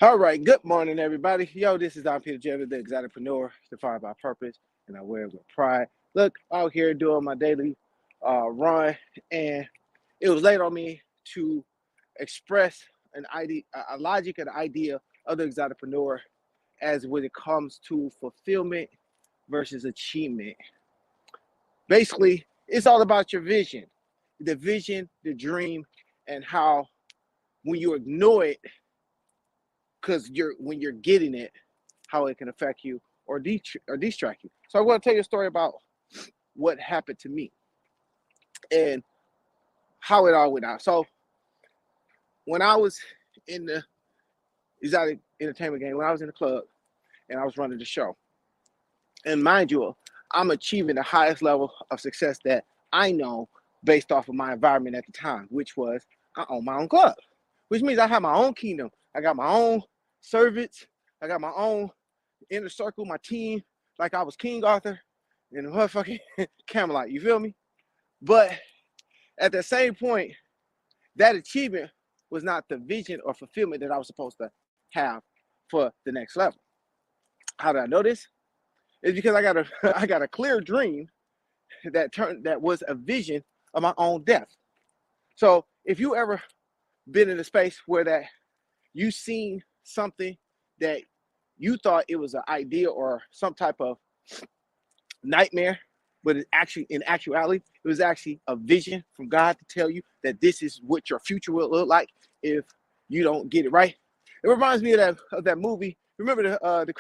All right, good morning, everybody. Yo, this is Peter Jenner, the ExoticPreneur, defined by purpose, and I wear it with pride. Look, out here doing my daily run, and it was late on me to express an idea, a logic, and idea of the ExoticPreneur as when it comes to fulfillment versus achievement. Basically, it's all about your vision, the dream, and how when you ignore it, because when you're getting it, how it can affect you or distract you. So I want to tell you a story about what happened to me and how it all went out. So when I was in the exotic entertainment game, when I was in the club and I was running the show, and mind you, I'm achieving the highest level of success that I know based off of my environment at the time, which was I own my own club, which means I have my own kingdom. I got my own servants. I got my own inner circle, my team, like I was King Arthur in the motherfucking Camelot. You feel me? But at the same point, that achievement was not the vision or fulfillment that I was supposed to have for the next level. How did I know this? It's because I got a clear dream that was a vision of my own death. So if you ever been in a space where that you seen something that you thought it was an idea or some type of nightmare, but in actuality, it was actually a vision from God to tell you that this is what your future will look like if you don't get it right. It reminds me of that movie. Remember the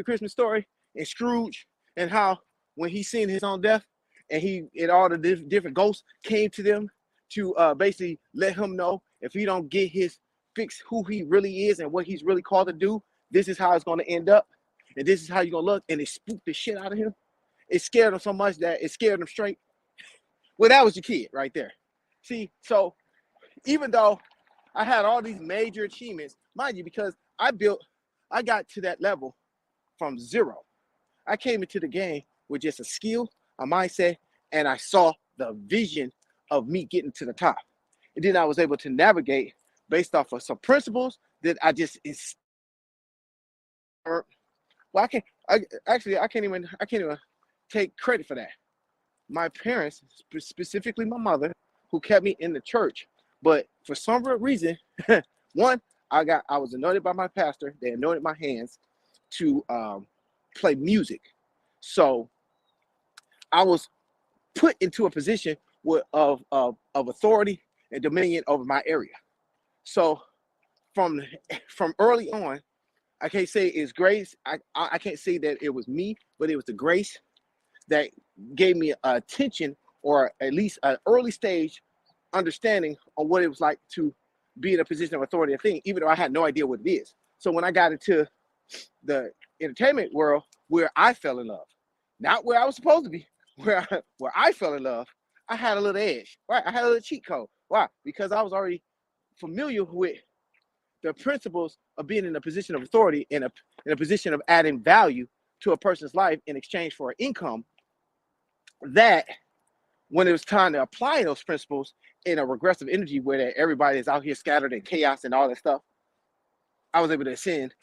Christmas Story and Scrooge, and how when he seen his own death and all the different ghosts came to them to basically let him know if he don't get his fix who he really is and what he's really called to do, this is how it's going to end up, and this is how you're going to look. And it spooked the shit out of him. It scared him so much that it scared him straight. Well, that was your kid right there. See, so even though I had all these major achievements, mind you, because I got to that level from zero. I came into the game with just a skill, a mindset, and I saw the vision of me getting to the top. And then I was able to navigate based off of some principles that I just well, I can't even take credit for that. My parents, specifically my mother, who kept me in the church, but for some reason, one, I was anointed by my pastor. They anointed my hands to play music, so I was put into a position of authority and dominion over my area. So from early on, I can't say it's grace. I can't say that it was me, but it was the grace that gave me attention, or at least an early stage understanding of what it was like to be in a position of authority and thing, even though I had no idea what it is. So when I got into the entertainment world, where I fell in love, not where I was supposed to be, where I fell in love, I had a little edge, right? I had a little cheat code. Why? Because I was already familiar with the principles of being in a position of authority, in a position of adding value to a person's life in exchange for an income, that when it was time to apply those principles in a regressive energy where everybody is out here scattered in chaos and all that stuff, I was able to ascend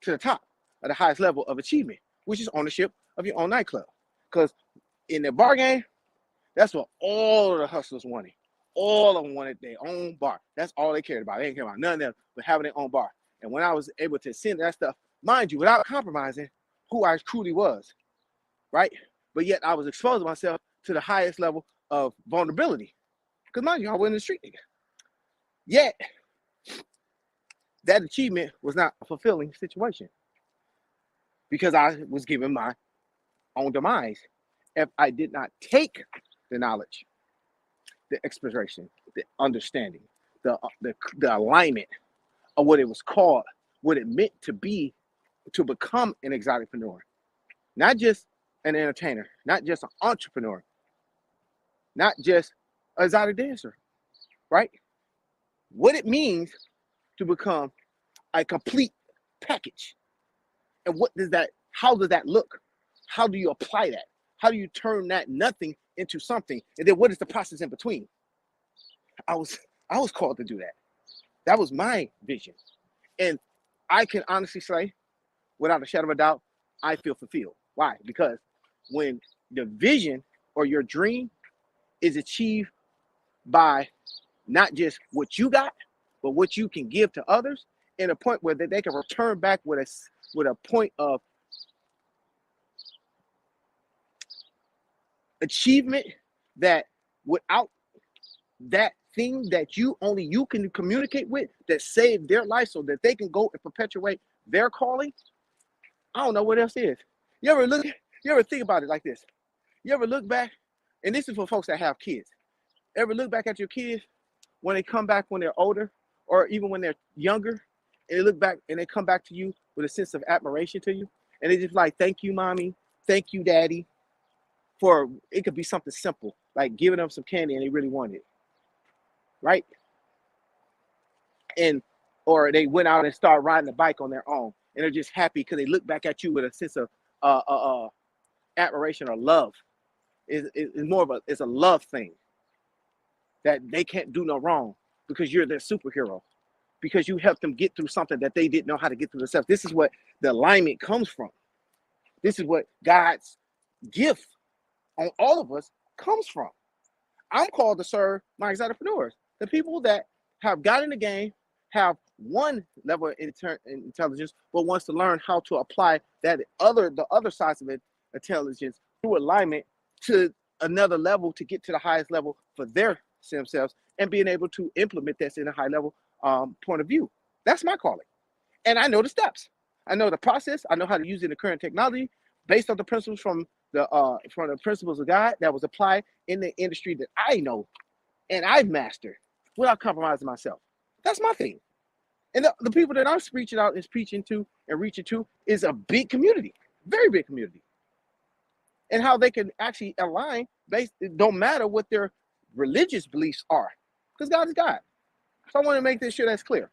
to the top of the highest level of achievement, which is ownership of your own nightclub. Because in the bar game, that's what all of the hustlers wanted. All of them wanted their own bar. That's all they cared about. They didn't care about nothing else but having their own bar. And when I was able to ascend that stuff, mind you, without compromising who I truly was, right? But yet I was exposing myself to the highest level of vulnerability. Because mind you, I wasn't in the street nigga. Yet, that achievement was not a fulfilling situation, because I was given my own demise if I did not take the knowledge, the exploration, the understanding, the alignment of what it was called, what it meant to be, to become an exoticpreneur. Not just an entertainer, not just an entrepreneur, not just an exotic dancer, right? What it means to become a complete package. And how does that look? How do you apply that? How do you turn that nothing into something? And then what is the process in between? I was called to do that. That was my vision. And I can honestly say, without a shadow of a doubt, I feel fulfilled. Why? Because when the vision or your dream is achieved by not just what you got, but what you can give to others, in a point where they can return back with a point of achievement that without that thing that you can communicate with that saved their life so that they can go and perpetuate their calling. I don't know what else is. You ever think about it like this? You ever look back, and this is for folks that have kids. Ever look back at your kids when they come back when they're older, or even when they're younger, and they look back and they come back to you with a sense of admiration to you, and they just like, thank you, mommy, thank you, daddy, for it could be something simple like giving them some candy and they really wanted it, right? And or they went out and started riding a bike on their own, and they're just happy because they look back at you with a sense of admiration or love. It's more of it's a love thing that they can't do no wrong because you're their superhero, because you helped them get through something that they didn't know how to get through themselves. This is what the alignment comes from. This is what God's gift on all of us comes from. I'm called to serve my ExoticPreneurs, the people that have got in the game, have one level of intelligence, but wants to learn how to apply the other sides of it, intelligence, through alignment to another level to get to the highest level for their themselves, and being able to implement this in a high level point of view. That's my calling. And I know the steps. I know the process. I know how to use it in the current technology based on the principles from the principles of God that was applied in the industry that I know and I've mastered without compromising myself. That's my thing. And the people that I'm reaching out and preaching to and reaching to is a big community, very big community. And how they can actually align based, it don't matter what their religious beliefs are, because God is God. So I want to make this sure that's clear.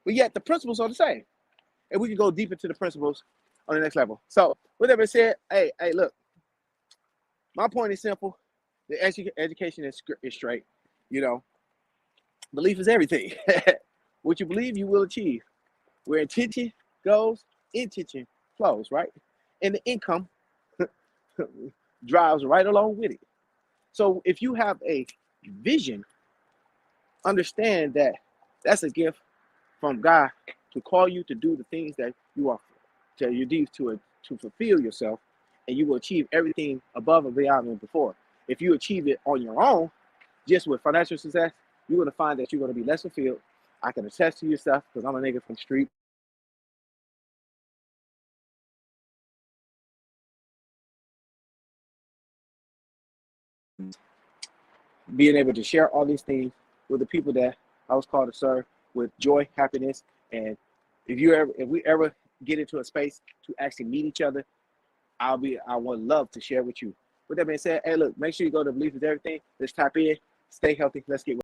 But yet the principles are the same. And we can go deep into the principles on the next level. So with that being said, hey, look, my point is simple. The education is straight. You know, belief is everything. What you believe, you will achieve. Where intention goes, intention flows, right? And the income drives right along with it. So if you have a vision, understand that that's a gift from God to call you to do the things that you are, to your deeds to fulfill yourself, and you will achieve everything above and beyond than before. If you achieve it on your own, just with financial success, you're going to find that you're going to be less fulfilled. I can attest to yourself because I'm a nigga from the street. Being able to share all these things with the people that I was called to serve with joy, happiness, and if we ever get into a space to actually meet each other, I would love to share with you. With that being said, hey, look, make sure you go to Belief is Everything. Let's tap in, stay healthy. Let's get